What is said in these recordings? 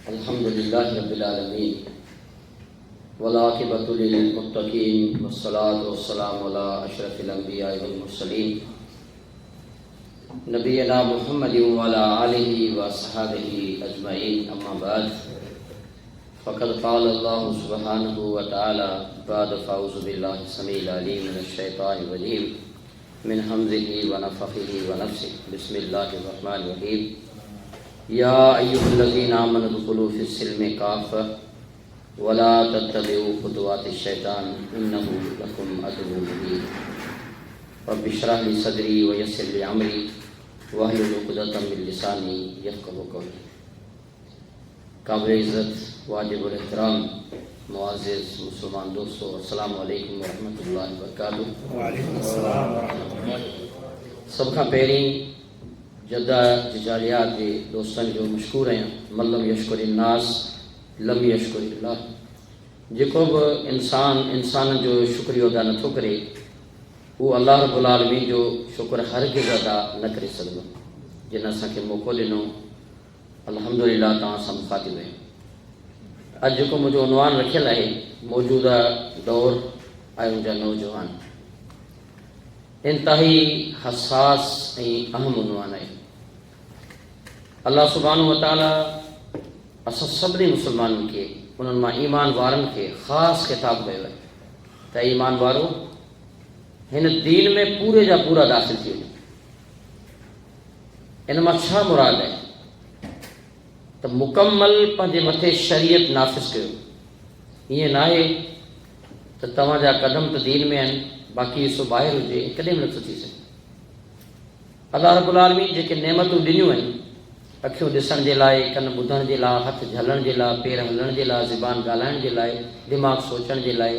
अल्हम्दुलिल्लाहि रब्बिल आलमीन वल आक़िबतु लिल मुत्तक़ीन वस्सलातु वस्सलामु अला अशरफिल अंबिया वल मुरसलीन नबियना मुहम्मदिन व अला आलिहि व अस्हाबिहि अजमईन अम्मा बाद फ़क़द क़ाल अल्लाहु सुब्हानहु व तआला बाद फ़अऊज़ु बिल्लाहि समीइल अलीम मिनश शैतानिर रजीम मिन हम्ज़िहि व नफ़ख़िहि व नफ़्सिहि बिस्मिल्लाहिर रहमानिर रहीम या अय्युहल्लज़ीना आमनु उदख़ुलू फ़िस्सिल्मि काफ़्फ़ा वला तत्तबिऊ ख़ुतुवातिश शैतान इन्नहु लकुम अदुव्वुम मुबीन रब्बि इश्रह ली सदरी व यस्सिर ली अमरी वहलुल उक़दतम मिन लिसानी यफ़क़हू क़ौली। काबिल इज़्ज़त वाजिबुल एहतराम मुअज़्ज़िज़ मुसलमान दोस्तों, अस्सलामु अलैकुम व रहमतुल्लाहि व बरकातुहू। वालेकुम अस्सलाम व रहमतुल्लाह। सब खां पहिरीं जद्दा जिजालियात जे दोस्तनि जो मशकूर आहियां। मल्लम यशकुरिन नास लम यशकुरिल्लाह। जेको बि इंसान जो शुक्रियो अदा नथो करे उहो अल्लाह रब्बुल आलमीन जो शुक्र हरगिज़ अदा न करे सघंदो, जिन असांखे मौक़ो ॾिनो। अल्हम्दुलिल्लाह तव्हां सां मुखातिब आहियूं। अॼु जेको मुंहिंजो उनवान रखियलु आहे, मौजूदा दौर ऐं जा नौजवान, इंतहाई हसास ऐं अहम उनवान आहे। अल्लाह सुब्हानहु व तआला असां सभिनी मुस्लमाननि खे, उन्हनि मां ईमान वारनि खे ख़ासि ख़िताब कयो आहे त ईमान वारो हिन दीन में पूरे जा पूरा दाख़िल थी वञो। इन मां छा मुराद आहे त मुकमल पंहिंजे मथे शरीयत नाफ़िज़ कयो। ईअं न आहे त तव्हांजा कदम त दीन में आहिनि, बाक़ी सो ॿाहिरि हुजे, कॾहिं बि नथो थी सघे। अल्लाह रब्बुल आलमीन जेके नेमतूं ॾिनियूं आहिनि, अखियूं ॾिसण जे लाइ, कन ॿुधण जे लाइ, हथ झलण जे लाइ, पेर हलण जे लाइ, ज़ुबान ॻाल्हाइण जे लाइ, दिमाग़ सोचण जे लाइ,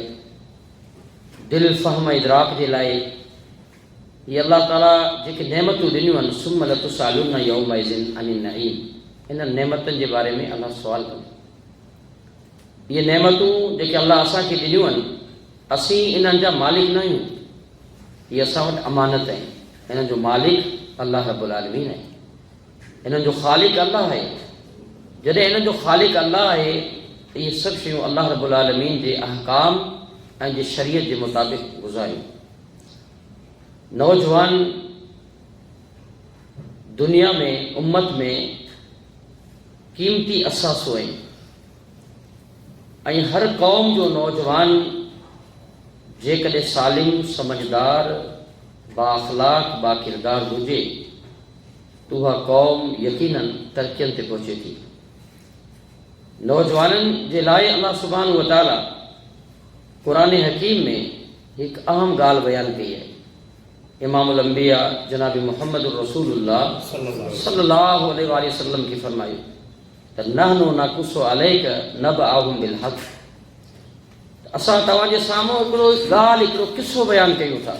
दिलि फ़हम इदराक जे लाइ, इहे अल्लाह ताला जेके नेमतूं ॾिनियूं आहिनि, सुम्म लतुसअलुन यौमइज़िन अनिन नईम, इन नेमतुनि जे बारे में अल्लाह सुवाल कंदो। इहे नेमतूं जेके अल्लाह असांखे ॾिनियूं आहिनि, असीं इन्हनि जा मालिक न आहियूं। इहे असां वटि अमानत आहिनि। इन्हनि जो मालिक अल्लाह रब्बुल आलमीन आहे। इन्हनि जो ख़ालिक अल्लाह आहे। जॾहिं इन्हनि जो ख़ालिक अल्लाह आहे त इहे सभु शयूं अल्लाह रब्बुल आलमीन जे अहकाम ऐं जे शरीयत जे मुताबिक़ गुज़ारियूं। नौजवान दुनिया में, उम्मत में क़ीमती असासो आहिनि ऐं हर क़ौम जो नौजवान जेकॾहिं सालिम, समझदार, बाअख़लाक़, बाकिरदार हुजे त उहा क़ौम यकीनन तरक़ियनि ते पहुचे थी। नौजवाननि जे लाइ अल्लाह सुब्हानहु व तआला क़ुरान हकीम में हिकु अहम ॻाल्हि बयानु कई आहे। इमामुल अंबिया जनाब मुहम्मद रसूलुल्लाह सल्लल्लाहु अलैहि वसल्लम खे फरमायो त नहनु नक़ुस्सु अलैक नबअहुम बिल हक़। असां तव्हांजे साम्हूं हिकिड़ो किस्सो बयानु कयूं था।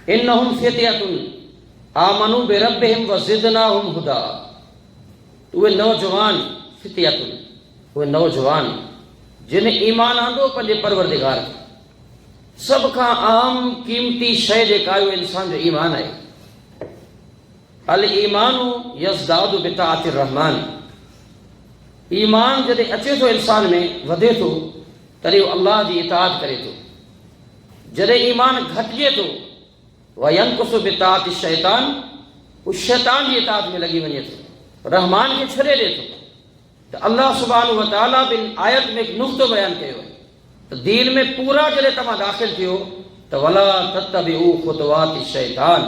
इन्नहुम फ़ित्यतुन आमनू बिरब्बिहिम व ज़िदनाहुम हुदा। उहे नौजवान, फ़ित्यतुन, उहे नौजवान जिन ईमान आंदो पंहिंजे परवरदिगार खे। सभ खां अहम क़ीमती शइ जेका आहे उहो इंसान जो ईमान आहे। अल ईमानु यज़दादु बिताअतिर रहमान। ईमान जॾहिं अचे थो इंसान में, वधे थो, तॾहिं उहो अल्लाह जी इताअत करे थो। जॾहिं ईमान घटिजे थो, वयनकुसु बिताअति शैतान, उहो शैतान जी इताअत में लॻी वञे थो, रहमान खे छॾे ॾिए थो। त अल्लाह सुब्हानहु व तआला बिन आयत में हिकु नुक़्तो बयानु कयो आहे त दीन में पूरा जॾहिं तव्हां दाख़िल थियो त वला तत्तबिऊ ख़ुतुवाति शैतान,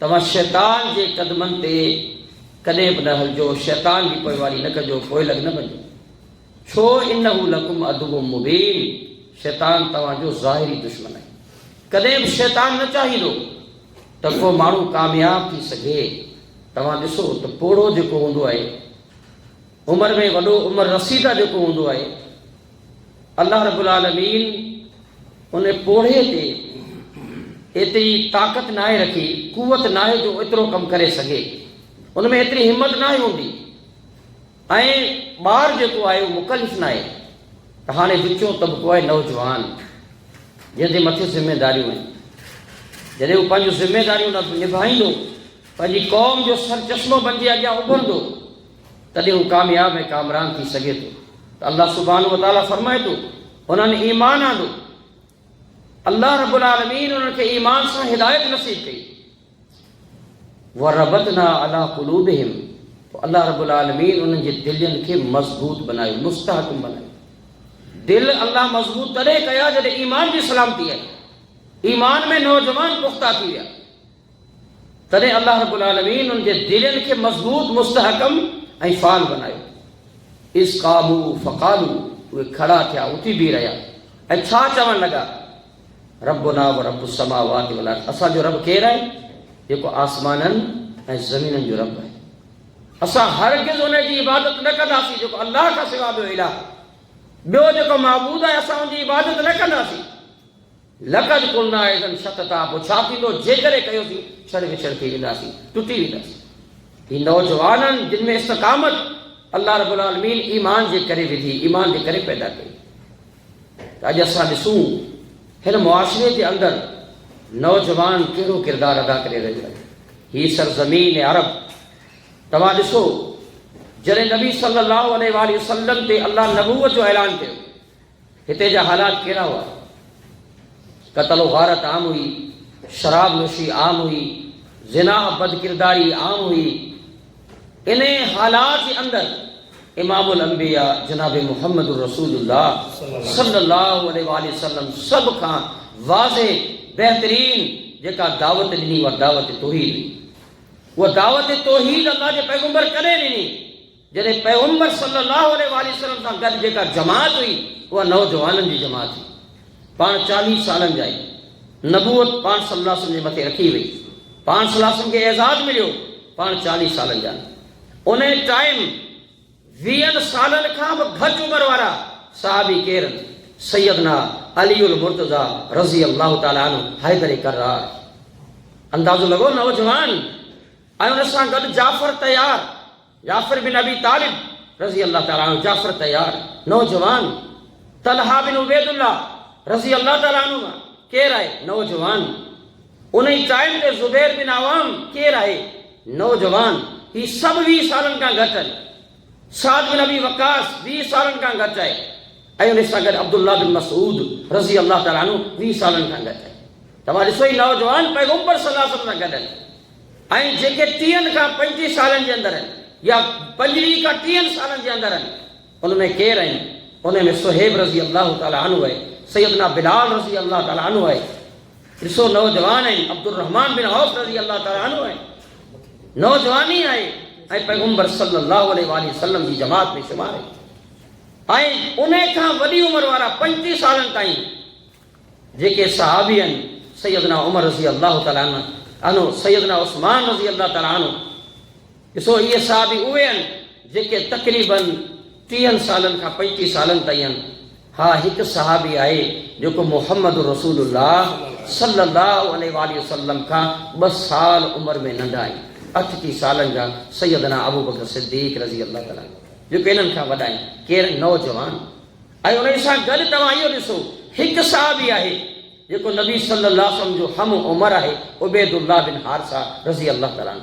तव्हां शैतान जे क़दमनि ते कॾहिं बि न हलिजो, शैतान जी पोइवारी न कजो, पोइ लॻ न वञो। छो? इन्नहु लकुम अदुव्वुम मुबीन। शैतान तव्हांजो ज़ाहिरी दुश्मन आहे। कॾहिं बि शैतान न चाहींदो त को माण्हू कामयाब थी सघे। तव्हां ॾिसो त पोड़ो जेको हूंदो आहे, उमिरि में वॾो, उमिरि रसीदा जेको हूंदो आहे, अल्लाह रब्बुल आलमीन उन पोड़े ते एतिरी ताक़त न आहे रखी, कुवत न आहे जो एतिरो कमु करे सघे। उन में एतिरी हिमत न आहे हूंदी। ऐं ॿार जेको आहे उहो मुकलिफ़ न आहे। त हाणे विचों तबिको आहे नौजवान, जंहिंजे मथे ज़िम्मेदारियूं आहिनि। जॾहिं उहो पंहिंजूं ज़िम्मेदारियूं न निभाईंदो, पंहिंजी क़ौम जो सर चश्मो बणिजी अॻियां उभरंदो, तॾहिं हू कामयाब ऐं कामरान थी सघे थो। त अल्लाह सुब्हानहु व तआला फरमाए थो उन्हनि ईमान आंदो, अल्लाह रब्बुल आलमीन उन्हनि खे ईमान सां हिदायत नसीब कई। वरबतना अला कुलूबिहिम, अल्लाह रब्बुल आलमीन उन्हनि जे दिलनि खे मज़बूत बनायो, मुस्तहकम बनायो। दिल अल्लाह मज़बूत तॾहिं कया जॾहिं ईमान जी सलामती आई, ईमान में नौजवान पुख्ता थी विया, तॾहिं अल्लाह रब्बुल आलमीन उन जे दिलनि खे मज़बूत, मुस्तहकम ऐं फ़ाल बनायो। इस क़ामू फ़क़ालू, उहे खड़ा थिया, उथी बीह रहिया ऐं छा चवण लॻा, रब्बुना व रब्बुस समावाति वल अर्ज़, असांजो रब केरु आहे? जेको आसमाननि ऐं ज़मीननि जो रब आहे। असां हरगिज़ उन जी इबादत न कंदासीं जेको अल्लाह खां सिवा ॿियो इलाह, ॿियो जेको माबूद आहे असां उनजी इबादत न कंदासीं। लक़द कुलना इज़न शतता, पोइ छा थींदो जेकॾहिं कयोसीं छड़ विछड़ थी वेंदासीं, टुटी वेंदासीं। ही नौजवाननि जिन में इस्तक़ामत अल्लाह रब्बुल आलमीन ईमान जे करे विधी, ईमान जे करे पैदा कई। त अॼु असां ॾिसूं हिन मुआशिरे जे अंदरि नौजवान कहिड़ो किरदारु अदा करे रहियो आहे। ही सरज़मीन अरब, तव्हां ॾिसो जॾहिं नबी सल्लल्लाहु अलैहि वसल्लम ते अल्लाह नबूवत जो ऐलान कयो, हिते जा हालात कहिड़ा हुआ? क़त्ल गारत आम हुई, शराब नोशी आम हुई, ज़िना बदकिरदारी आम हुई। इन हालात के अंदर इमामुल अंबिया जनाब मुहम्मद रसूलुल्लाह सल्लल्लाहु अलैहि वसल्लम सब खां वाज़े बेहतरीन जेका दावत ॾिनी उहा दावत तौहीद हुई। उहा दावत तौहीद अल्लाह जे पैगंबर कॾहिं ॾिनी? जॾहिं पैगंबर सल्लल्लाहु अलैहि वसल्लम सां गॾु जेका जमात हुई उहा नौजवाननि जी जमात हुई। पाण 40 सालनि जा आहियूं, नबूवत पाण सल्लल्लाहु अलैहि वसल्लम जे मथे रखी वई, पाण सल्लल्लाहु अलैहि वसल्लम खे एज़ाज़ मिलियो, पाण 40 सालनि जा। उन टाइम 20 सालनि खां बि घटि उमिरि वारा सहाबी केरु? सैयदना अलीउल मुर्तज़ा रज़ी अल्लाह ताला अन्हु, हैदर कर्रार। अंदाज़ो लॻो नौजवान, ऐं उन सां गॾु जाफ़र तैयार, जाफ़र बिन अबी तालिब रज़ी अल्लाह ताला अन्हु, जाफ़र तैयार नौजवान। तलहा बिन उबैदुल्लाह रज़ी अल्लाह ताला अन्हु केरु आहे? नौजवान। उन ई टाइम ते ज़ुबैर बिन अवाम केरु आहे? नौजवान। ही सभु 20 सालनि खां घटि आहिनि। साद बिन अबी वक़ास 20 सालनि खां घटि आहे, ऐं उन सां गॾु अब्दुल्लाह बिन मसूद रज़ी अल्लाह ताला अन्हु 20 सालनि खां घटि आहे। तव्हां ॾिसो ही नौजवान पैगंबर सल्लल्लाहु अलैहि वसल्लम सां गॾु आहिनि, ऐं जेके 30 खां 35 सालनि जे अंदरि आहिनि या 25 खां 30 सालनि जे अंदरि आहिनि, उन में केरु आहिनि? उन में सुहेब रज़ी अल्लाह ताला अन्हु आहे, सैयदना बिलाल रज़ी अल्लाह ताला अन्हु आहे। ॾिसो नौजवान आहिनि, अब्दुर रहमान बिन औफ रज़ी अल्लाह ताला अन्हु आहे। नौजवानी आहे ऐं पैगंबर सल्लल्लाहु अलैहि वसल्लम जी जमात में शुमार आहे। ऐं उन खां वॾी उमिरि वारा 35 सालनि ताईं जेके सहाबी आहिनि, सैयदना उमर रज़ी अल्लाह ताला अन्हु, सैयदना उस्मान रज़ी अल्लाह ताला अन्हु। ॾिसो इहे सहाबी उहे आहिनि जेके तक़रीबन 30 सालनि खां 35 सालनि ताईं आहिनि। हा, हिकु सहाबी आहे जेको मुहम्मद रसूलुल्लाह सल्लल्लाहु अलैहि वसल्लम खां 2 साल उमिरि में नंढा आहिनि, 38 सालनि जा, सैयदना अबू बकर सिद्दीक़ रज़ी अल्लाह ताला, जेके इन्हनि खां वॾा आहिनि। केरु? नौजवान। ऐं उन सां गॾु तव्हां इहो ॾिसो हिकु सहाबी आहे जेको नबी सल्लल्लाहु अलैहि वसल्लम जो हम उमिरि आहे, उबैदुल्लाह बिन हारिसा रज़ी अल्लाह ताला,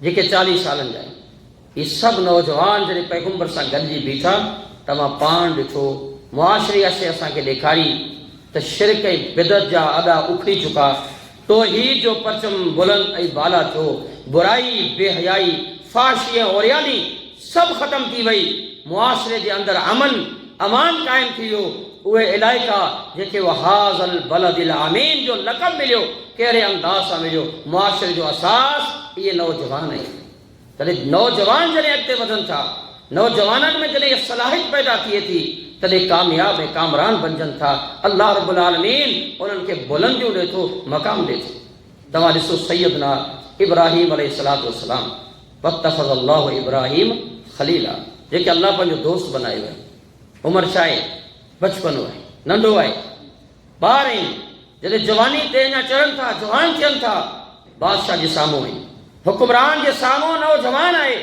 जेके 40 सालनि जा आहिनि। इहे सभु नौजवान जॾहिं पैगंबर सां गॾिजी बीठा, तव्हां पाण ॾिठो मुआशिरे असे असांखे ॾेखारी त शिरक ऐं बिदअत जा अॾा उखड़ी चुका, तौहीद जो परचम बुलंद ऐं बाला थियो, बुराई, बेहयाई, फाशी ऐं औरियानी सभु ख़त्म थी वई। मुआशिरे जे अंदरि अमन अमान क़ाइमु थी वियो। उहे इलाइक़ा जेके वहाज़ल बलदिल आमीन जो लक़ब मिलियो, कहिड़े अंदाज़ सां मिलियो? मुआशिरे जो असास इहे नौजवान आहिनि। तॾहिं नौजवान जॾहिं अॻिते वधनि था, नौजवाननि में जॾहिं सलाहियत पैदा थिए थी, तॾहिं कामयाब ऐं कामरान बणजनि था। अल्लाह रब्बुल आलमीन उन्हनि खे बुलंदियूं ॾिए थो, मक़ाम ॾिए थो। तव्हां ॾिसो सैयदना इब्राहिम अलैहिस्सलातु वस्सलाम, वत्तख़ज़ल्लाहु इब्राहिम ख़लीला, जेके अल्लाह पंहिंजो दोस्त बनायो आहे। उमिरि छा आहे? बचपन आहे, नंढो आहे, ॿार आहिनि। जॾहिं जवानी ते अञा चढ़नि था, जवान थियनि था, बादशाह जे साम्हूं आहिनि, हुकुमरान जे साम्हूं नौजवान आहे,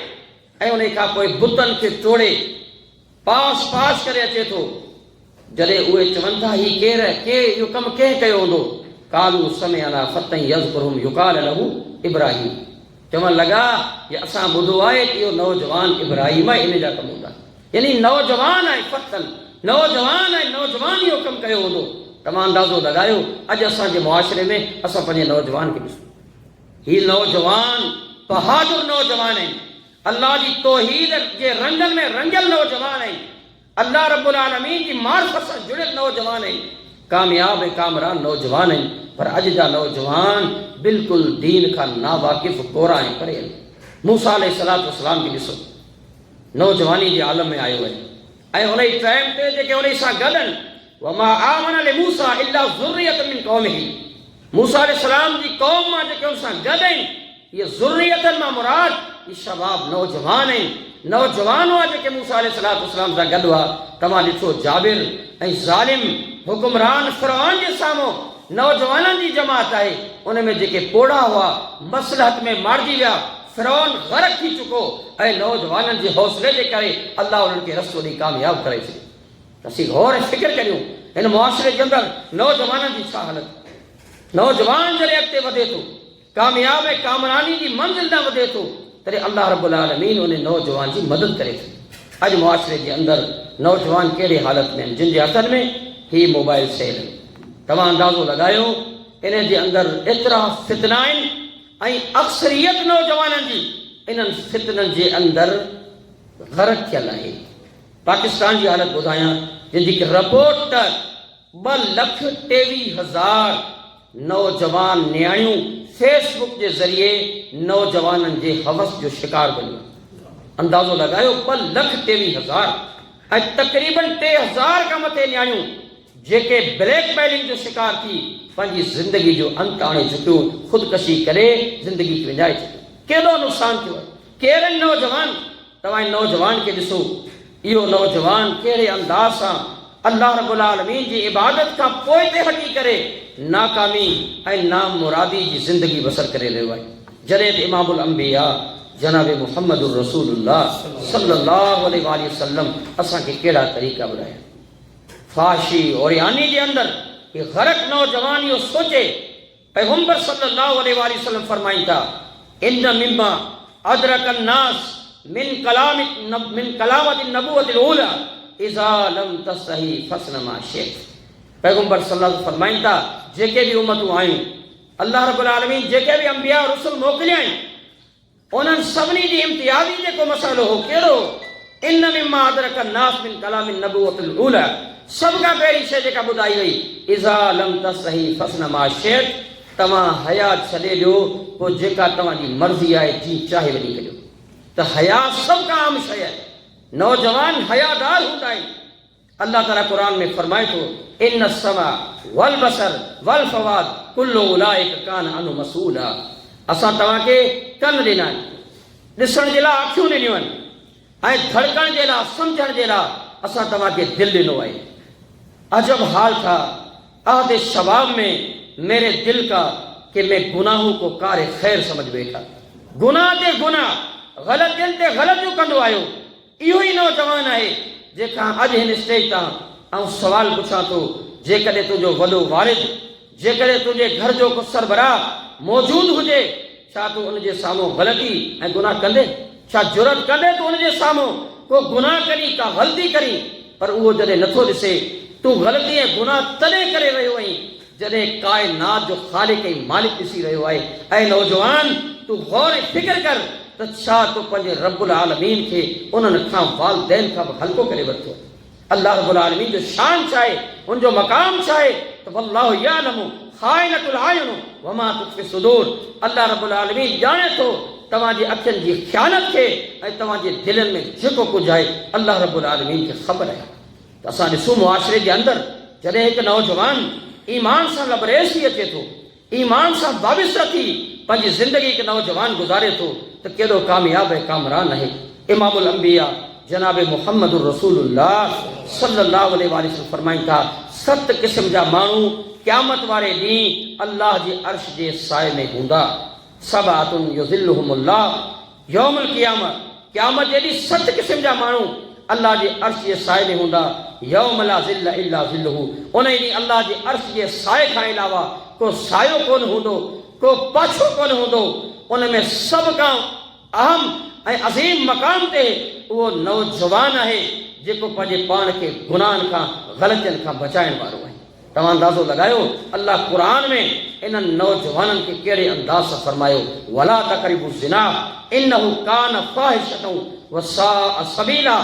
ऐं उन खां पोइ बुतनि खे टोड़े पास पास करे अचे थो। जॾहिं उहे चवनि था ही केरु आहे, के इहो कमु कंहिं कयो हूंदो? कालू समिअना फ़तन यज़कुरुहुम युक़ाल लहू इब्राहिम, चवण लॻा कि असां ॿुधो आहे कि इहो नौजवान इब्राहिम आहे, इन जा कम हूंदा। यानी नौजवान आहे फ़तन, नौजवान आहे, नौजवान इहो कमु कयो हूंदो। तव्हां अंदाज़ो लॻायो अॼु असांजे मुआशिरे में असां पंहिंजे नौजवान खे ॾिसूं, हीउ नौजवान बहादुर नौजवान आहिनि, अल्लाह जी तौहीद जे रंगनि में रंगियल नौजवान आहिनि, अल्लाह रब्बुल आलमीन जी मारिफत सां जुड़ियल नौजवान आहिनि, कामयाब ऐं कामरान नौजवान आहिनि। पर अॼु जा नौजवान बिल्कुलु दीन खां नावाकिफ़, कोरा ऐं परे आहिनि। मूसा अलैहिस्सलाम खे ॾिसो, नौजवानी जे आलम में आयो आहे ऐं उन ई टाइम ते जेके उन सां गॾु आहिनि, वमा आमन लिमूसा इल्ला ज़ुर्रियतुन मिन क़ौमिही, मूसा अलैहिस्सलाम जी क़ौम मां जेके उन सां गॾु आहिनि, इहे ज़ुर्रियतनि मां मुराद इहे शबाब नौजवान आहिनि, नौजवान हुआ जेके मूसा अलैहिस्सलाम सां गॾु हुआ। तव्हां ॾिठो जाबिर ऐं ज़ालिम हुकुमरान फ़िरऔन जे साम्हूं नौजवाननि जी जमात आहे, उन में जेके पोड़ा हुआ मसलहत में मारिजी विया, फ़िरऔन ग़रक़ थी चुको ऐं नौजवाननि जे हौसले जे करे अल्लाह उन्हनि खे रस्तो ॾेई कामयाब करे छॾियो। असीं गौर ऐं फ़िक्र करियूं हिन मुआशिरे जे अंदरि नौजवाननि जी छा हालत। नौजवान जॾहिं अॻिते वधे थो, कामयाब ऐं कामरानी जी मंज़िल न वधे थो, तॾहिं अल्लाह रब्बुल आलमीन उन नौजवान जी मदद करे थो। अॼु मुआशिरे जे अंदरि नौजवान कहिड़े हालत में आहिनि, जिन जे हथनि में ही मोबाइल सेल आहिनि। तव्हां अंदाज़ो लॻायो इन जे अंदरि एतिरा फितना आहिनि ऐं अक्सरियत नौजवाननि जी इन्हनि फितननि जे अंदरि ग़रक़ थियल आहे। पाकिस्तान जी हालत ॿुधायां, जंहिंजी कि रिपोर्ट त 2,23,000 नौजवान नियाणियूं फेसबुक जे ज़रिए नौजवाननि जे हवस जो शिकार बणियूं। अंदाज़ो लॻायो 2,23,000 ऐं तक़रीबन 3,000 खां मथे नियाणियूं जेके ब्लैकमेलिंग जो शिकार थी पंहिंजी ज़िंदगी जो अंत आणे चुकियूं, ख़ुदकशी करे ज़िंदगी खे विञाए चुकियूं। केॾो नुक़सानु थियो आहे। कहिड़े नौजवान, तव्हां नौजवान खे ॾिसो, इहो नौजवान कहिड़े अंदाज़ सां अल्लाह रब्बुल आलमीन जी इबादत खां पोइ ते हटी करे नाकामी ऐं नामुरादी जी ज़िंदगी बसर करे रहियो आहे। जॾहिं त इमामुल अंबिया जनाब मुहम्मदुर रसूलुल्लाह सल्लल्लाहु अलैहि वसल्लम असांखे कहिड़ा तरीक़ा ॿुधाया। फाशी और यानी जे अंदरि ये ग़रक़ नौजवान इहो सोचे, पैगंबर सल्लल्लाहु अलैहि वसल्लम फरमाइनि था, इन मिम्मा अदरकन नास मिन कलामति नबुवतिल ऊला इज़ा लम तस्तही फस्न मा शित। पैगंबर सल्लल्लाहु अलैहि फरमाइनि था, जेके बि उम्मतूं आहियूं, अल्लाह रब्बुल आलमीन जेके बि अंबिया रसूल मोकिलिया आहिनि, उन्हनि सभिनी जी इम्तियाज़ी जेको मसालो हो कहिड़ो, इन मिम्मा अदरकन नास मिन कलामि नबुवतिल ऊला, सभ खां पहिरीं शइ जेका ॿुधाई वई, इज़ा लम तस्तही फस्न मा शित, तव्हां हया छॾे ॾियो, पोइ जेका तव्हांजी मर्ज़ी आहे जी चाहे वञी करियो। त हया सभ खां आम शइ आहे। नौजवान हयादार हूंदा आहिनि। अल्लाह ताला क़ुरान में फरमाए थो, इन समा वल बसर वल फवाद कुल्लु उलाइक कान अनु मसूला। असां तव्हांखे कन ॾिना आहिनि, ॾिसण जे लाइ अखियूं ॾिनियूं आहिनि, ऐं धड़कण जे लाइ, सम्झण जे लाइ असां तव्हांखे दिलि ॾिनो आहे। अजब हाल था आधे शबाब में मेरे दिल का कि मैं गुनाहों को कारे खैर समझ बैठा। गुनाह ते गुनाह, ग़लतियुनि ते ग़लतियूं कंदो आयो। इहो ई नौजवान आहे जेका अॼु हिन स्टेज तां ऐं सवाल पुछां थो, जेकॾहिं तुंहिंजो वॾो वारिद, जेकॾहिं तुंहिंजे घर जो को सरबराह मौजूदु हुजे, छा तूं उनजे साम्हूं ग़लती ऐं गुनाह कंदे? छा जुरत कंदे तूं उनजे साम्हूं को गुनाह करी, का ग़लती करी? पर उहो जॾहिं नथो ॾिसे, तूं ग़लती ऐं गुनाह तॾहिं करे रहियो आहीं जॾहिं काइनात जो ख़ालिक़ ऐं मालिक ॾिसी रहियो आहे। ऐं नौजवान, तूं गौर ऐं फ़िक्र कर त छा तूं पंहिंजे रब्बुल आलमीन खे उन्हनि खां वालिदैन खां बि हल्को करे वरितो? अल्लाह रब्बुल आलमीन जो शान छा आहे, उनजो मक़ाम छा आहे? त वल्लाहु यालमु ख़ाइनतुल आयुन वमा तुख़फी सुदूर। अल्लाह रब्बुल आलमीन ॼाणे थो तव्हांजी अखियुनि जी ख़यानत खे ऐं तव्हांजे दिलनि में जेको कुझु आहे, अल्लाह रब्बुल आलमीन खे ख़बर आहे। त असां ॾिसूं मुआशिरे जे अंदरि जॾहिं हिकु नौजवान ईमान सां लबरेज़ थी अचे थो, ईमान सां वाबिस्ता थी पंहिंजी ज़िंदगी हिकु नौजवान गुज़ारे थो, त केॾो कामयाब ऐं कामरान आहे। इमामुल अंबिया जनाब मुहम्मदुर रसूलुल्लाह सल्लल्लाहु अलैहि वसल्लम फरमाइनि था, 7 क़िस्म जा माण्हू क़यामत वारे ॾींहुं अल्लाह जे अर्श जे साए में हूंदा। सबातुन युज़िल्लुहुमुल्लाह यौमुल क़ियामत, क़यामत जे ॾींहुं 7 क़िस्म जा माण्हू अल्लाह जे अर्श जे साए में हूंदा। यौम ला ज़िल्ल इल्ला ज़िल्लुहु, उन ॾींहुं अल्लाह जे अर्श जे साए खां अलावा को सायो कोन हूंदो, को पाछो कोन हूंदो। उन में सभ खां अहम ऐं अज़ीम मक़ाम ते उहो नौजवान आहे जेको पंहिंजे पाण खे गुनाहनि खां ग़लतियुनि खां बचाइण वारो आहे। तव्हां अंदाज़ो लॻायो अल्लाह क़ुर में इन्हनि नौजवाननि खे कहिड़े अंदाज़ सां फरमायो, वला तक़रबू ज़िना इन्नहु कान फ़ाहिशतन वसाअ सबीला।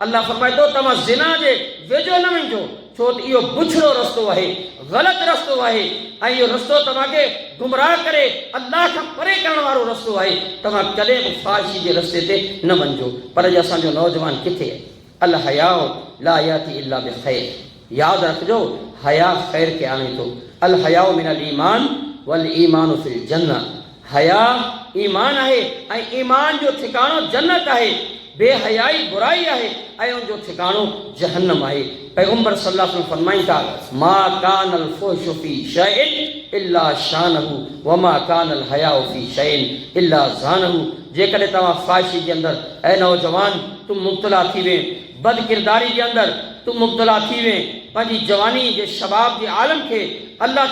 अल्लाह फरमाए थो तव्हां ज़िना जे वेझो न वञिजो, छो त इहो बुछड़ो रस्तो आहे, ग़लति रस्तो आहे ऐं इहो रस्तो तव्हांखे गुमराह करे अल्लाह खां परे करण वारो रस्तो आहे। तव्हां कॾहिं बि फ़ाहिशी जे रस्ते ते न वञिजो। पर अॼु असांजो नौजवान किथे आहे? अल हयाउ ला याती इल्ला बिख़ैर। यादि रखिजो, हया ख़ैर खे आणे थो। अल हयाउ मिनल ईमान वल ईमानु फिल जन्नह। हया ईमान आहे ऐं ईमान जो ठिकाणो जन्नत आहे। बेहयाई बुराई आहे ऐं उनजो ठिकाणो जहन्नम आहे। पैगंबर सल्लल्लाहु अलैहि वसल्लम फरमाइनि था, मा कानल फुहशु फी शैइन इल्ला शानहु व मा कानल हयाउ फी शैइन इल्ला ज़ानहु। जेकॾहिं तव्हां फ़ाहिशी जे अंदरि ऐं नौजवान तूं मुब्तला थी वे, बद किरदारी जे अंदरि तूं मुब्तला थी वे, पंहिंजी जवानी जे शबाब जे आलम खे अल्लाह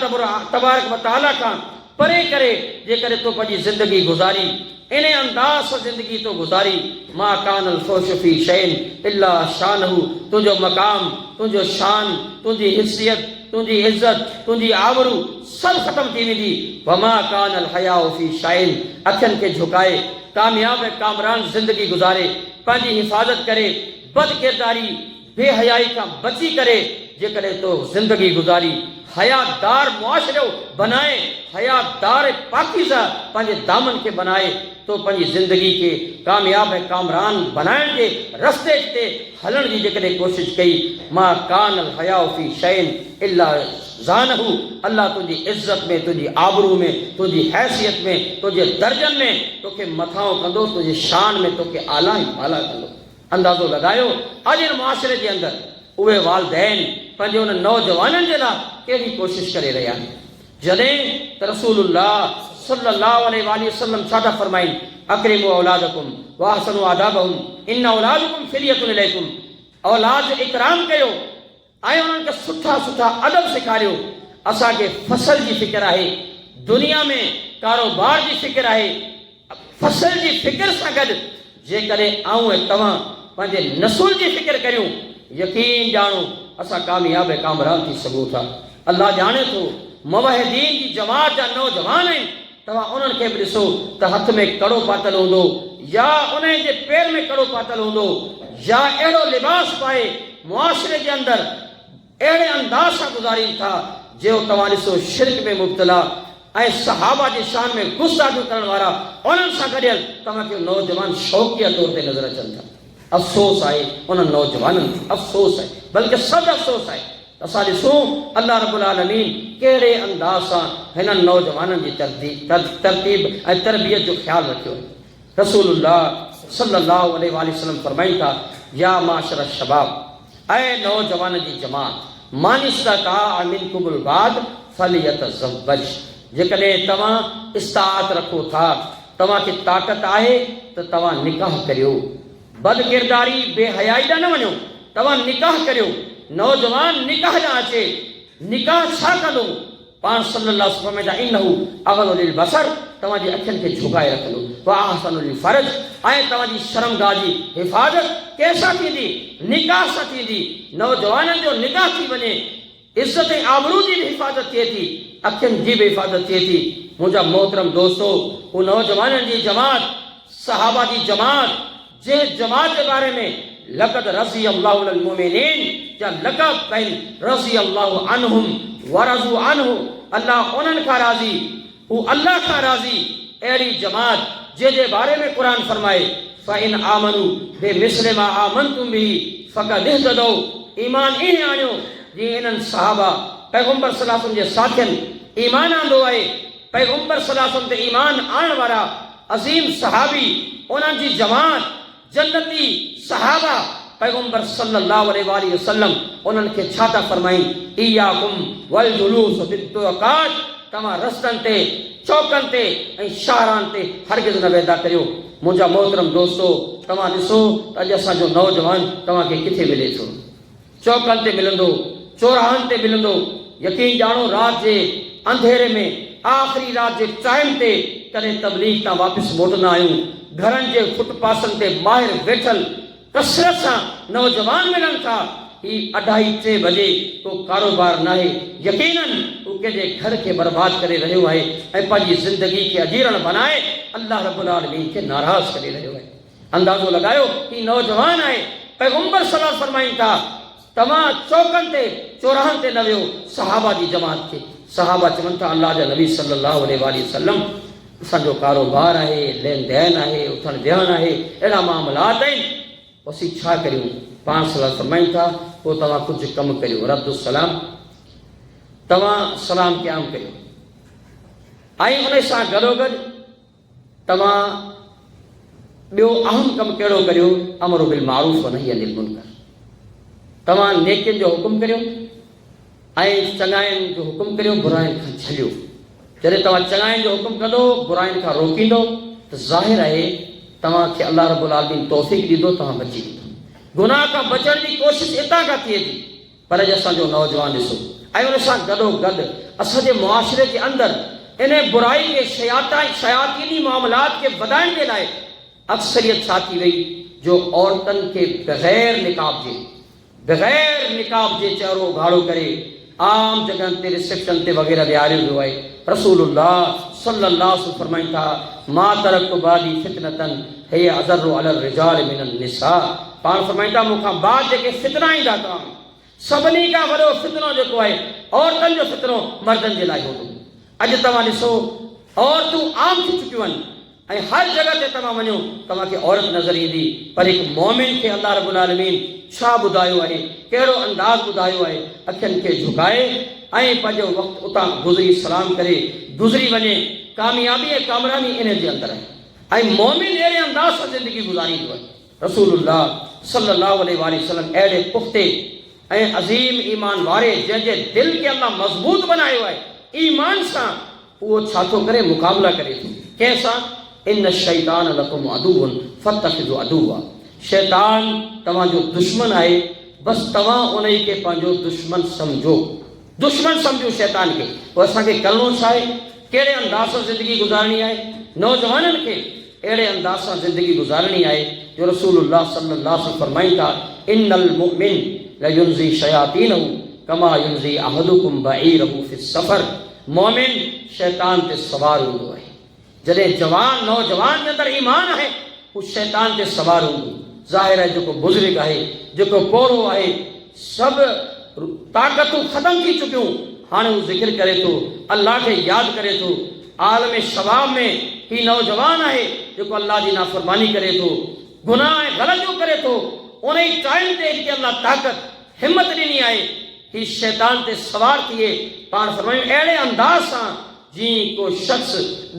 तबारक व तआला खां परे करे जेकॾहिं तूं पंहिंजी ज़िंदगी गुज़ारी, इन अंदाज़ सां ज़िंदगी तो गुज़ारी, मा कानल फुहशु फी शैइन इल्ला शानहु। तुंहिंजो मक़ाम, तुंहिंजो शान, तुंहिंजी हिसियत, तुंहिंजी इज़त, तुंहिंजी आबरू सभु ख़तम थी वेंदी। वमा कानल हयाउ फी शैइन। अखियुनि खे झुकाए कामयाब ऐं कामरान ज़िंदगी गुज़ारे, पंहिंजी हिफ़ाज़त करे, बद किरदारी बेहयाई खां बची करे जेकॾहिं तो ज़िंदगी गुज़ारी, हयादार मुआशरो बनाए, हयादार पाकीज़ा पंहिंजे दामन खे बनाए, तो पंहिंजी ज़िंदगी खे कामयाब ऐं कामरान बनाइण जे रस्ते ते हलण जी जेकॾहिं कोशिशि कई, मां कानल हयाउ फी शैइन इल्ला ज़ानहु। अल्लाह तुंहिंजी इज़त में, तुंहिंजी आबरू में, तुंहिंजी हैसियत में, तुंहिंजे दर्जनि में तोखे मथां कंदो, तुंहिंजे शान में तोखे आला ई बाला कंदो। अंदाज़ो लॻायो अॼु मुआशरे जे अंदरि उहे वालिदैन पंहिंजे उन नौजवाननि जे लाइ कहिड़ी कोशिशि करे रहिया आहिनि। जॾहिं त रसूलुल्लाह सल्लल्लाहु अलैहि वसल्लम छा था फरमाइनि, अक्रिमु औलादकुम वाहसनु आदाबहुम इन औलादकुम फिलियतुन इलैकुम। औलाद जो इकराम कयो ऐं उन्हनि खे सुठा सुठा अदब सेखारियो। असांखे फसल जी फिक्र आहे, दुनिया में कारोबार जी फिक्र आहे। फसल जी फिक्र सां गॾु जेकॾहिं आऊं ऐं तव्हां पंहिंजे नसुल जी फिक्र करियूं, यकीन ॼाणो असां कामयाब ऐं कामरान थी सघूं था। अल्लाह ॼाणे थो मुवहिदीन जी जमात जा नौजवान आहिनि, तव्हां उन्हनि खे बि ॾिसो त हथ में कड़ो पातल हूंदो या उन जे पेर में कड़ो पातल हूंदो या अहिड़ो लिबास पाए मुआशरे जे अंदरि अहिड़े अंदाज़ सां गुज़ारीनि था जो तव्हां ॾिसो शिरक में मुब्तला ऐं सहाबा जे शान में गुस्ताखियूं करण वारा उन्हनि सां गॾियल तव्हांखे नौजवान शौक़िया तौर ते नज़र अचनि था। अफ़सोस आहे उन्हनि नौजवाननि खे, अफ़सोस आहे, बल्कि सभु अफ़सोस आहे। असां ॾिसूं अल्लाह रब्बुल आलमीन कहिड़े अंदाज़ सां हिननि नौजवाननि जी तरतीब ऐं तरबियत जो ख़्यालु रखियो आहे। रसूलुल्लाह सल्लल्लाहु अलैहि वसल्लम फरमाइनि था, या माशर शबाब, ऐं नौजवान जी जमात, मान इस्तताअ मिनकुमुल बाद फलियतज़व्वज। जेकॾहिं तव्हां इस्ताअत रखो था, तव्हांखे ताक़त आहे त तव्हां निकाह करियो। बद किरदारी बेहयाई ॾांहुं न वञो, तव्हां निकाह करियो। नौजवान निकाह ॾांहुं अचे, निकाह छा कंदो? पाण सल्लल्लाहु अलैहि वसल्लम जा इन्नहु अग़लु लिल बसर, तव्हांजी अखियुनि खे झुकाए रखंदो, व अहसनु लिल फर्ज, ऐं तव्हांजी शर्मगाह जी हिफ़ाज़त कंहिंसां थींदी? निकाह सां थींदी। नौजवाननि जो निकाह थी वञे, इज़त ऐं आबरू जी बि हिफ़ाज़त थिए थी, अखियुनि जी बि हिफ़ाज़त थिए थी। मुंहिंजा मोहतरम दोस्तो, उहो नौजवाननि जी जमात, सहाबा जी जमात, जंहिं जमात जे बारे में लक़द रज़ी अल्लाहु अल मुमिनीन जा लक़ब कइन, रज़ी अल्लाहु अन्हुम व रज़ू अन्हु, अल्लाह उन्हनि खां राज़ी, हू अल्लाह खां राज़ी। अहिड़ी जमात जंहिंजे बारे में क़ुर फरमाए, फ़इन आमनू बिमिस्लि मा आमनतुम बिही फ़क़द इह्तदौ। ईमान ईअं आणियो जीअं इन्हनि सहाबा पैगंबर सल्लल्लाहु अलैहि वसल्लम जे साथियुनि ईमान आंदो आहे। पैगंबर सल्लल्लाहु अलैहि वसल्लम ते ईमान आणण वारा अज़ीम सहाबी, उन्हनि जी जमात जन्नती सहाबा, पैगंबर सल्लल्लाहु अलैहि वसल्लम उन्हनि खे छा था फरमाइनि, इयाकुम वल जुलूस बित्तुक़ात, तव्हां रस्तनि ते, चौकनि ते ऐं शाहरान ते हरगिज़ न वेंदा करियो। मुंहिंजा मोहतरम दोस्तो, तव्हां ॾिसो त अॼु असांजो नौजवान तव्हांखे किथे मिले थो? चौकनि ते मिलंदो, चौराहनि ते मिलंदो। यकीन ॼाणो राति जे अंधेरे में आख़िरी राति जे टाइम ते कॾहिं तबलीग तां वापसि मोटंदा आहियूं। घरनि जे फुटपासनि ते ॿाहिरि वेठल कसरत सां नौजवान मिलनि था। ही 2:30-3 बजे को कारोबार न आहे। यकीनन हू कंहिंजे घर खे बर्बाद करे रहियो आहे ऐं पंहिंजी ज़िंदगी खे अजीरण बनाए अल्लाह रब्बुल आलमीन खे नाराज़ करे रहियो आहे। अंदाज़ो लॻायो ही नौजवान आहे। पैगंबर सल्लल्लाहु अलैहि वसल्लम फरमाइनि था तव्हां चौकनि ते चौराहनि ते न वियो। सहाबा जी जमात खे सहाबा चवनि था अल्लाह जा नबी सल्लल्लाहु अलैहि वसल्लम असांजो कारोबार आहे, लेन देन आहे, उथण विहण आहे, अहिड़ा मामलात आहिनि, असीं छा करियूं? पाण सलाह फरमाइनि था पोइ तव्हां कुझु कमु करियो। रद्दु सलाम, तव्हां सलाम क़याम करियो ऐं उन सां गॾोगॾु तव्हां ॿियो अहम कमु कहिड़ो करियो? अमरु बिल मारूफ़ व नही अनिल मुनकर। तव्हां नेकियुनि जो हुकुम करियो ऐं चङाइनि जो हुकुम करियो, बुराइनि खां छॾियो। जॾहिं तव्हां चङाइनि जो हुकुम कंदो, बुराइनि खां रोकींदो, त ज़ाहिर आहे तव्हांखे अल्लाह रब्बुल आलमीन तौफ़ीक़ ॾींदो, तव्हां बची वेंदो। गुनाह खां बचण जी कोशिशि हितां खां थिए थी, पर अॼु असांजो नौजवान ॾिसो ऐं उन सां गॾोगॾु असांजे मुआशिरे जे अंदरि इन बुराई खे शयातीनी मामलात खे वधाइण जे लाइ अक्सरियत छा थी वई जो औरतनि खे बग़ैर निकाब जे चहिरो घाड़ो करे आम जगहनि ते रिसेप्शन ते वग़ैरह विहारियो वियो आहे। रसूलुल्लाह सल्लल्लाहु अलैहि वसल्लम फरमाइनि था मा तरकतु बादी फितनतन हिय अज़र्रु अलर रिजाल मिनन निसा। पाण फरमाइनि था मूंखां बाद जेके फितना ईंदा था, सभिनी खां वॾो फितनो जेको आहे औरतनि जो फितनो मर्दनि जे लाइ हूंदो। अॼु तव्हां ॾिसो औरतूं आम थी चुकियूं आहिनि ऐं हर जगह ते तव्हां वञो तव्हांखे औरत नज़र ईंदी। पर हिकु मोमिन खे अल्लाह रब्बुल आलमीन छा ॿुधायो आहे, कहिड़ो अंदाज़ ॿुधायो आहे? अखियुनि खे झुकाए ऐं पंहिंजो वक़्तु उतां गुज़री सलाम करे गुज़री वञे। कामयाबी ऐं कामयाबी इन जे अंदरि आहे ऐं मोमिन अहिड़े अंदाज़ सां ज़िंदगी गुज़ारींदो आहे। रसूलुल्लाह सल्लल्लाहु अलैहि वसल्लम अहिड़े पुख़्ते ऐं अज़ीम ईमान वारे जंहिंजे दिलि खे अल्लाह मज़बूत बनायो आहे ईमान सां, उहो छा थो करे? मुक़ाबला करे थो कंहिंसां? इन शैतान लकुम अदुव्वुन फत्तखिज़ू अदुव्वा। शैतान तव्हांजो दुश्मन आहे, बसि तव्हां उन खे पंहिंजो दुश्मन सम्झो। दुश्मन सम्झो शैतान खे। पोइ असांखे करिणो छा आहे? कहिड़े अंदाज़ सां ज़िंदगी गुज़ारणी आहे? नौजवाननि खे अहिड़े अंदाज़ सां ज़िंदगी गुज़ारणी आहे जो रसूलुल्लाह सल्लल्लाहु अलैहि वसल्लम फरमाइनि था इन्नल मुमिन लयुनज़ी शयातीनहु कमा युनज़ी अहदुकुम बईरहु फिस सफ़र। मोमिन शैतान ते सवार हूंदो आहे। जॾहिं जवान नौजवान जे अंदरि ईमान आहे हू शैतान ते सवार हूंदो। ज़ाहिर आहे जेको बुज़ुर्ग आहे, जेको पोरो आहे, सभु ताक़तूं ख़तमु थी चुकियूं, हाणे हू ज़िक्र करे थो, अल्लाह खे यादि करे थो। आलम शबाब में ही नौजवान आहे जेको अल्लाह जी नाफ़रमानी करे थो, गुनाह ऐं ग़लतियूं करे थो। उन ई टाइम ते हिते अल्लाह ताक़त हिम्मत ॾिनी आहे ही शैतान ते सवार थिए। पाण फरमायूं अहिड़े अंदाज़ सां जीअं को शख़्स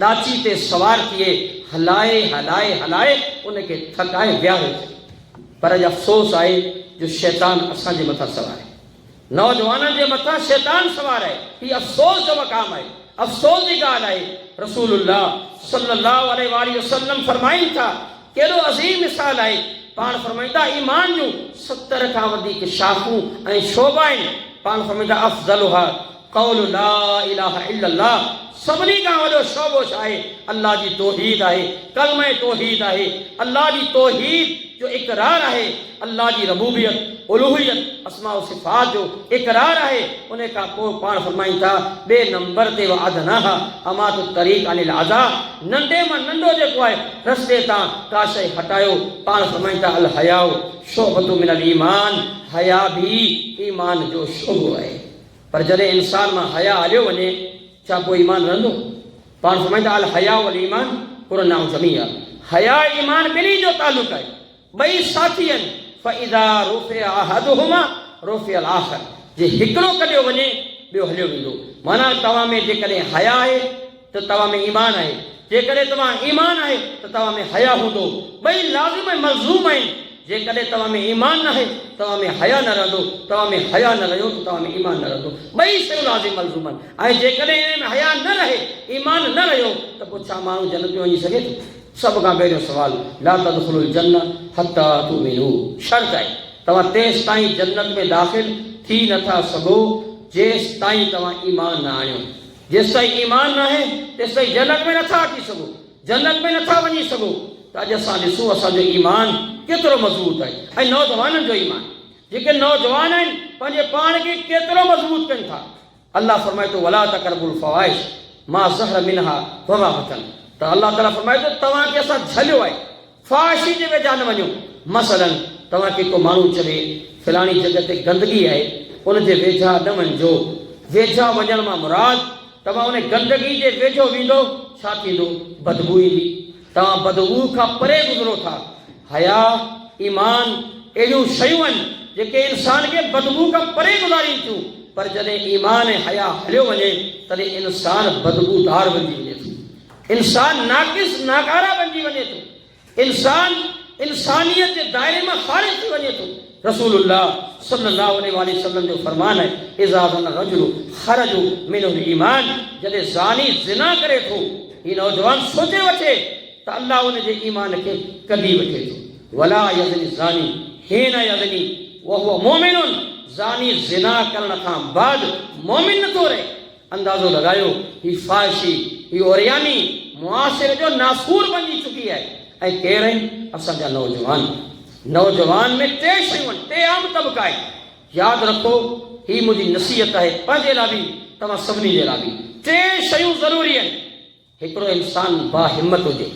ॾाची ते सवार थिए, हलाए हलाए हलाए उनखे थकाए विहारे। पर अॼु अफ़सोस आहे जो शैतान असांजे मथां सवार आहे, नौजवाननि जे मथां शैतान सवार आहे। हीअ अफ़सोस जो मक़ाम आहे, अफ़सोस जी ॻाल्हि आहे। रसूलुल्लाह सल्लल्लाहु अलैहि वसल्लम फरमाइनि था कहिड़ो अज़ीम मिसाल आहे। पाण फरमाईंदा ईमान जूं 70 खां वधीक शाखूं ऐं शोबा आहिनि। पाण फरमाईंदा अफ़ज़लुहा क़ौलु ला इलाहा इल्लल्लाह। सभिनी खां वॾो शोबो छा आहे? अल्लाह जी तौहीद आहे, कलमा तौहीद आहे, अल्लाह जी तौहीद जो इक़रार आहे, अल्लाह जी रबूबियत उलूहियत अस्मा व सिफ़ात जो इक़रार आहे। उन खां पोइ पाण फरमाइनि था ॿिए नंबर ते व अदनाहा अमातु तरीक़ अनिल अज़ा। नंढे मां नंढो जेको आहे रस्ते तां का शइ हटायो। पाण फरमाइनि था अल हयाउ शोबतु मिनल ईमान। हया बि ईमान जो शोबो आहे। पर जॾहिं इंसान मां हया हलियो वञे छा पोइ ईमान रहंदो? पाण फरमाइनि था अल हया वल ईमान कुरनाउ जमीआ। हया ईमान ॿिन्ही जो तालुक़ आहे, ॿई साथी आहिनि। फ़इज़ा रुफ़िअ अहदुहुमा रुफ़िअ अल आख़र। जे हिकिड़ो कढियो वञे ॿियो हलियो वेंदो। माना तव्हां में जेकॾहिं हया आहे त तव्हां में ईमान आहे, जेकॾहिं तव्हां ईमान आहे त तव्हां में हया हूंदो। ॿई लाज़िम ऐं मलज़ूम आहिनि। जेकॾहिं तव्हां में ईमान न आहे तव्हां में हया न रहंदो, तव्हां में हया न रहियो त तव्हां में ईमान न रहंदो। ॿई शयूं लाज़िम मलज़ूम आहिनि। ऐं जेकॾहिं इन में हया न रहे, ईमान न रहियो त पोइ छा माण्हू जन्नत में वञी सघे थो? सभ खां पहिरियों सुवाल ला तदखुलुल जन्नह हत्ता तुमिनू। शर्त आहे तव्हां तेसि ताईं जन्नत में दाख़िल थी नथा सघो जेसि ताईं तव्हां ईमान न आणियो। जेसिताईं ईमान न आहे तेसिताईं जन्नत में नथा अची सघो, जन्नत में नथा वञी सघो। त अॼु असां ॾिसूं असांजो ईमान केतिरो मज़बूत आहे। ऐं नौजवाननि जो ईमान, जेके नौजवान आहिनि पंहिंजे पाण खे केतिरो मज़बूत कनि था। अल्लाह फरमाए थो वला तक़रबुल फ़वाहिश मा ज़हर मिनहा व मा बतन। त अल्लाह ताला फरमाए थो तव्हांखे असां झलियो आहे, फ़ाहिशी जे वेझा न वञो। मसलन तव्हांखे को माण्हू चवे फलाणी जॻह ते गंदगी आहे, उनजे वेझा न वञिजो। वेझा वञण मां मुराद तव्हां उन गंदगी जे वेझो वेंदो छा थींदो? बदबू ईंदी। तव्हां बदबू खां परे गुज़रो था। हया, ईमान अहिड़ियूं शयूं आहिनि जेके इंसान खे बदबू खां परे गुज़ारीनि थियूं। पर जॾहिं ईमान ऐं हया हलियो वञे तॾहिं इंसान बदबूदार बणिजी वञे थो, इंसान नाक़िस नाकारा बणिजी वञे थो, इंसान इंसानियत जे दायरे मां ख़ारिज थी वञे थो। रसूलुल्लाह सल्लल्लाहु अलैहि वसल्लम जो फरमान आहे इज़ा ज़ना रजुलु ख़रजु मिनल ईमान। जॾहिं ज़ानी ज़िना करे थो, ही नौजवान सोचे वठे त अल्लाह उन जे ईमान खे कढी वठे थो। वला यज़नी ज़ानी हीन यज़नी वहुव मोमिनुन। ज़ानी ज़िना करण खां बाद मोमिन नथो रहे। अंदाज़ो लॻायो ही फ़ाहिशी, ही ओरियानी मुआशिरे जो नासूर बणिजी चुकी आहे। ऐं केरु आहिनि? असांजा नौजवान। नौजवान में टे शयूं आहिनि, टे आम तबका आहे। यादि रखो, ही मुंहिंजी नसीहत आहे पंहिंजे लाइ बि, तव्हां सभिनी जे लाइ बि। टे शयूं ज़रूरी आहिनि। हिकिड़ो इंसान बाहिम्मत हुजे,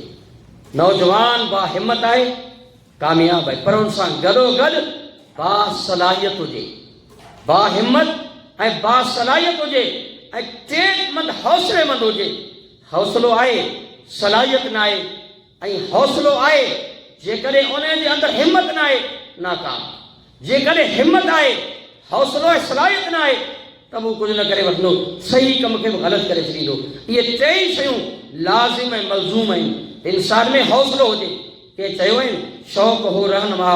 नौजवान बाहिम्मत आहे, कामयाब आहे, पर हुन सां गॾोगॾु बासलाहियत हुजे। बाहिम्मत ऐं बासलाहियत हुजे ऐं टेकमंद हौसलेमंद हुजे। हौसलो आहे, सलाहियत न आहे। ऐं हौसलो आहे, जेकॾहिं उन जे अंदरि हिमत न आहे नाकाम। जेकॾहिं हिमत आहे, हौसलो ऐं सलाहियत न आहे त उहो कुझु न करे वठंदो, सही कम खे बि ग़लति करे छॾींदो। इहे टेई शयूं लाज़िम ऐं मलज़ूम आहिनि। इंसान में हौसलो हुजे। के चयो आहिनि शौक़ हो रहनुमा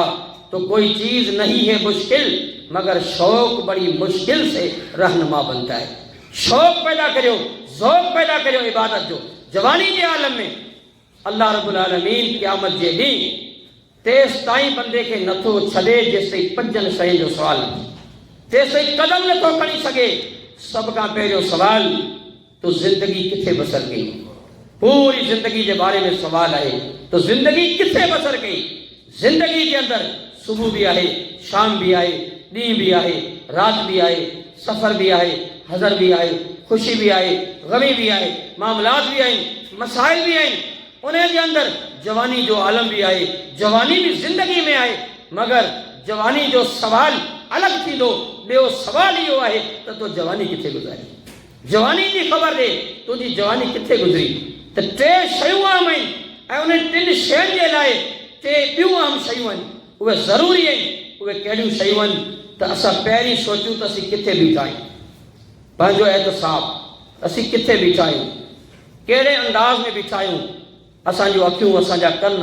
तो कोई चीज़ नहीं है मुश्किल, मगर शौक़ बड़ी मुश्किल से रहनुमा बनता है। शौक़ पैदा करियो, ज़ौक़ पैदा करियो इबादत जो। जवानी जे आलम में अल्लाह रब्बुल आलमीन क़यामत जे ॾींहुं तेसि ताईं बंदे खे नथो छॾे जेसिताईं पंजनि शयुनि जो सुवाल न थिए, तेसिताईं कदम नथो खणी सघे। सभ खां पहिरियों सुवाल, तो ज़िंदगी किथे बसर कई? पूरी ज़िंदगी जे बारे में सुवाल आहे, तो ज़िंदगी किथे बसर कई? ज़िंदगी जे अंदरि सुबुह बि आहे, शाम बि आहे, ॾींहुं बि आहे, राति बि आहे, सफ़र बि आहे, हज़र बि आहे, ख़ुशी बि आहे, ग़मी बि आहे, मामलात बि आहिनि, मसाइल बि आहिनि। उन जे अंदरि जवानी जो आलम बि आहे, जवानी बि ज़िंदगी में आहे। मगर जवानी जो सवाल अलॻि थींदो। ॿियो सवाल इहो आहे त तो जवानी किथे गुज़ारी? जवानी जी ख़बर ॾे, तुंहिंजी जवानी किथे गुज़री? त टे शयूं आम आहिनि ऐं उन टिनि शयुनि जे लाइ टे ॿियूं आम शयूं आहिनि। उहे ज़रूरी आहिनि। उहे कहिड़ियूं शयूं आहिनि त असां पहिरीं सोचूं त असीं किथे बीठा आहियूं। पंहिंजो एहतिसाब, असीं किथे बीठा आहियूं, कहिड़े अंदाज़ में बीठा आहियूं। असांजूं अखियूं, असांजा कन,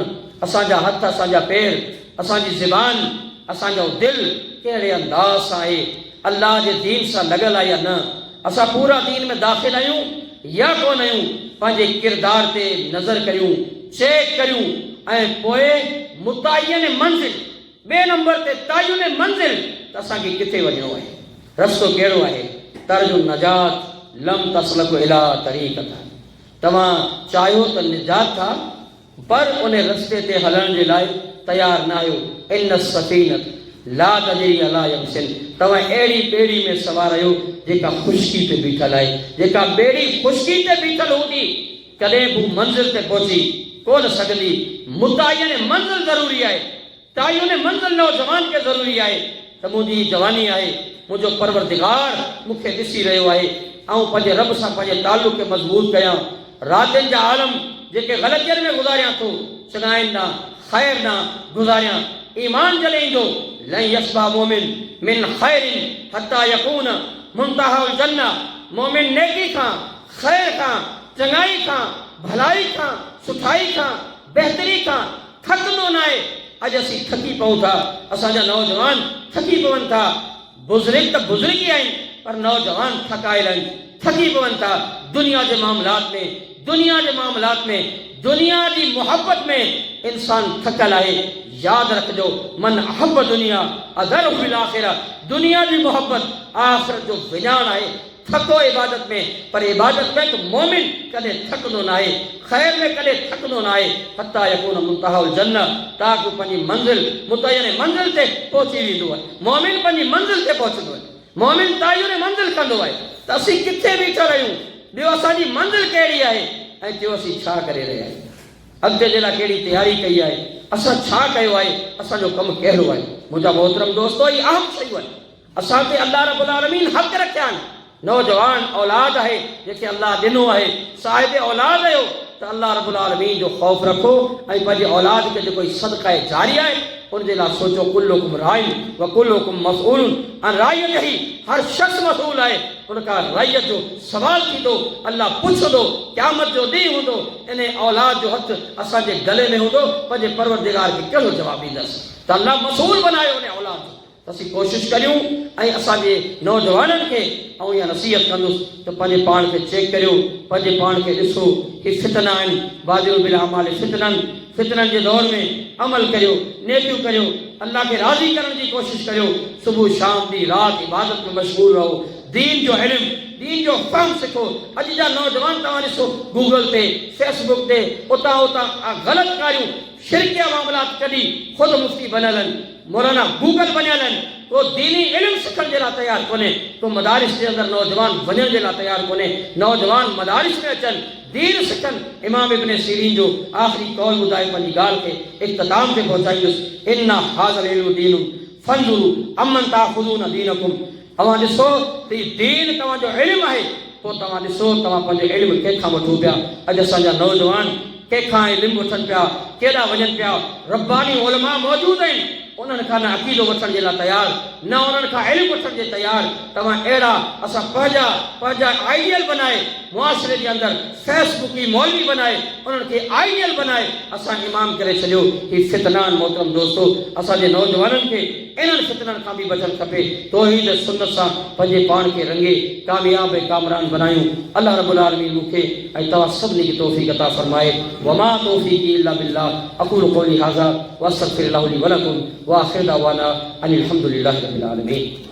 असांजा हथ, असांजा पेर, असांजी ज़बान, असांजो दिलि कहिड़े अंदाज़ सां आहे? अल्लाह जे दीन सां लॻल आहे या न? असां पूरा दीन में दाख़िल आहियूं या कोन आहियूं? पंहिंजे किरदार ते नज़र करियूं, चेक करियूं ऐं पोइ मुतायन मंज़िल, ॿिए नंबर ते तायुन मंज़िल, त असांखे किथे वञिणो आहे, रस्तो कहिड़ो आहे? तर्जु नजात लम तस्लक इला तरीक़त। तव्हां चाहियो त निजात था, पर उन रस्ते ते हलण जे लाइ तयारु न आहियो। इन सफ़ीनत ला तजरी अला यमसिन। तव्हां अहिड़ी ॿेड़ी में सवार आहियो जेका ख़ुश्की ते बीठल आहे। जेका ॿेड़ी ख़ुश्की ते बीठल हूंदी कॾहिं बि मंज़िल ते पहुची कोन सघंदी। मुतायन मंज़िल ज़रूरी आहे। तायुन मंज़िल नौजवान खे ज़रूरी आहे त मुंहिंजी जवानी आहे, मुंहिंजो परवरदिगार मूंखे ॾिसी रहियो आहे, ऐं पंहिंजे रब सां पंहिंजे तालुक़ खे मज़बूत कयां। रातियुनि जा आलम जेके ग़लतियुनि में गुज़ारियां थो, चङाइनि ना, ख़ैर ना गुज़ारियां। ईमान जॾहिं ईंदो, लन यसबा मोमिन मिन ख़ैरिन हत्ता यकून मुंतहाउल जन्नह। मोमिन नेकी खां, ख़ैर खां, चङाई खां, भलाई खां, सुठाई खां, बहितरी खां थकंदो न आहे। अॼु असीं थकी पऊं था, असांजा नौजवान थकी पवनि था। बुज़ुर्ग त बुज़ुर्ग आहिनि, पर नौजवान थकायल आहिनि, थकी पवनि था। दुनिया जे मामलात में, दुनिया जे मामलात में, दुनिया जी मोहब्बत में इंसान थकल आहे। यादि रखिजो, मन अहब दुनिया अदर फिल आखिरा। दुनिया जी मोहब्बत आख़िरत जो विञाण आहे। थको इबादत में, पर इबादत में तो मोमिन कदे थकंदो न आहे, खैर में कदे थकंदो न आहे, हत्ता यकून मुंतहाउल जन्नत, ताकि पंहिंजी मंज़िल मुतयन मंज़िल ते पहुची वेंदो आहे। मोमिन पंहिंजी मंज़िल ते पहुचंदो आहे, मोमिन तायुन मंज़िल कंदो आहे। त असीं किथे बीठा रहियूं, ॿियो असांजी मंज़िल कहिड़ी आहे ऐं टियों असीं छा करे रहिया आहियूं, अॻिते जे लाइ कहिड़ी तयारी कई आहे, असां छा कयो आहे, असांजो कमु कहिड़ो आहे। मुंहिंजा मोहतरम दोस्तो, इहे अहम शयूं आहिनि। असांखे अल्लाह रब्बुल आलमीन हक़ रखिया आहिनि। नौजवान औलाद आहे जेके अल्लाह ॾिनो आहे, साहिब औलाद आहियो त अल्लाह रब्बुल आलमीन जो ख़ौफ़ रखो ऐं पंहिंजे औलाद खे जेको सदक़ा जारी आहे उनजे लाइ सोचो। कुल्लुकुम राइन व कुल्लुकुम मसऊलुन अन राइयतिही, हर शख़्स मसऊल आहे उनखां राइयत जो सवाल थींदो, अल्लाह पुछंदो, क़यामत जो ॾींहुं हूंदो, इन औलाद जो हथ असांजे गले में हूंदो, पंहिंजे परवरदिगार खे कहिड़ो जवाबु ॾींदसि। त अल्लाह मसऊल बनायो उन औलाद जो। असीं कोशिशि करियूं ऐं असांजे नौजवाननि खे ऐं इहा नसीहत कंदुसि त पंहिंजे पाण खे चेक करियो, पंहिंजे पाण खे ॾिसो कि फितना आहिनि, बादिल बिल अमाल फितननि, फितननि जे दौर में अमल करियो, नेकियूं करियो, अल्लाह खे राज़ी करण जी कोशिशि करियो, सुबुह शाम ॾींहुं राति इबादत में मशगूल रहो, दीन जो इल्मु, दीन जो फहम सिखो। अॼु जा नौजवान तव्हां ॾिसो गूगल ते, फेसबुक ते उतां उतां ग़लति ॻाल्हियूं, शिरकिया मामलात कढी ख़ुदि मुफ़्ती बनियल आहिनि, मौलाना गूगल बनियल आहिनि। को दीनी इल्मु सिखण जे लाइ तयारु कोन्हे, को मदारिस जे अंदरि नौजवान वञण जे लाइ तयारु कोन्हे। नौजवान मदारिस में अचनि, दीन सिखनि। इमाम इब्न सीरीन जो आख़िरी कौल ॿुधाए पंहिंजी ॻाल्हि खे इख़्तिताम ते पहुचाईंदुसि। इन्ना हाज़ल इल्मु दीनुन फंज़ुरू अमन ताख़ुज़ून दीनकुम। तव्हां ॾिसो त दीन तव्हांजो इल्मु आहे, पोइ तव्हां ॾिसो तव्हां पंहिंजो इल्मु कंहिंखां वठो पिया। अॼु असांजा नौजवान कंहिंखां इल्मु वठनि पिया, केॾा वञनि पिया। रब्बानी उलमा मौजूदु आहिनि, उन्हनि खां न अक़ीदो वठण जे लाइ तयारु, न उन्हनि खां इल्मु वठण जे तयारु। तव्हां अहिड़ा असां पंहिंजा आइडियल बनाए मुआशरे जे अंदरि फेसबुकी मौलवी बनाए उन्हनि खे आइडियल बनाए असां इमाम करे छॾियो। ही फितनान मोहतरम दोस्तो, असांजे नौजवाननि खे इन्हनि फितननि खां बि बचणु खपे। तौहीद सुन्नत सां पंहिंजे पाण खे रंगे कामयाब ऐं कामरान बनायूं। अल्लाह रब्बुल आलमीन मूंखे ऐं तव्हां सभिनी खे तौफ़ीक़ अता फरमाए। वमा तौफ़ीक़ी इल्ला बिल्लाह। अक़ूलु क़ौली हाज़ा व अस्तग़फिरुल्लाह ली व लकुम व आख़िरु दअवाना अनिल हम्दुलिल्लाहि रब्बिल आलमीन।